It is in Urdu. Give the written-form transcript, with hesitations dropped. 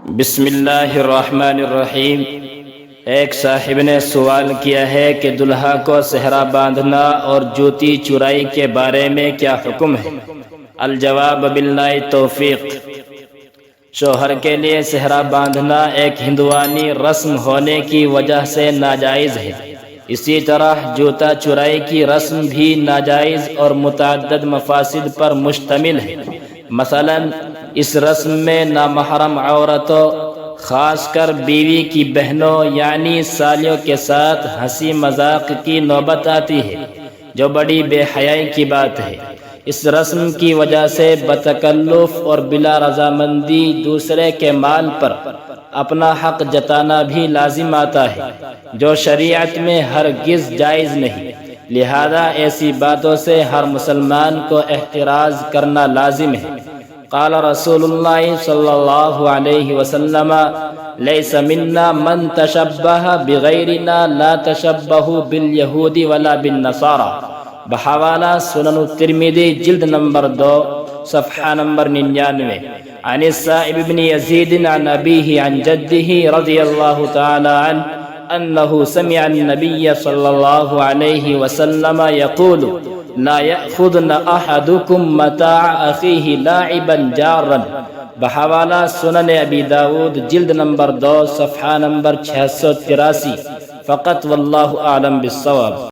بسم اللہ الرحمن الرحیم۔ ایک صاحب نے سوال کیا ہے کہ دلہا کو صحرا باندھنا اور جوتی چرائی کے بارے میں کیا حکم ہے؟ الجواب باللہ توفیق۔ شوہر کے لیے صحرا باندھنا ایک ہندوانی رسم ہونے کی وجہ سے ناجائز ہے۔ اسی طرح جوتا چرائی کی رسم بھی ناجائز اور متعدد مفاسد پر مشتمل ہے۔ مثلا اس رسم میں نامحرم عورتوں خاص کر بیوی کی بہنوں یعنی سالیوں کے ساتھ ہنسی مذاق کی نوبت آتی ہے، جو بڑی بے حیائی کی بات ہے۔ اس رسم کی وجہ سے بتکلف اور بلا رضامندی دوسرے کے مال پر اپنا حق جتانا بھی لازم آتا ہے، جو شریعت میں ہرگز جائز نہیں۔ لہذا ایسی باتوں سے ہر مسلمان کو احتراز کرنا لازم ہے۔ قال رسول اللہ صلی اللہ علیہ وسلم لیس منا من تشبہ بغیرنا لا تشبہ بالیہود ولا بالنصارى، بحوالہ سنن الترمذی جلد نمبر 2 صفحہ نمبر 99۔ عن السائب بن یزید عن ابیہ عن جدہ رضی اللہ تعالی عنہ انہ سمع النبی صلی اللہ علیہ وسلم یقول لا يأخذن احدكم متاع اخیہ لاعبا جارا، بحوالہ سنن ابی داود جلد نمبر 2 صفحہ نمبر 683۔ فقط واللہ اعلم بالصواب۔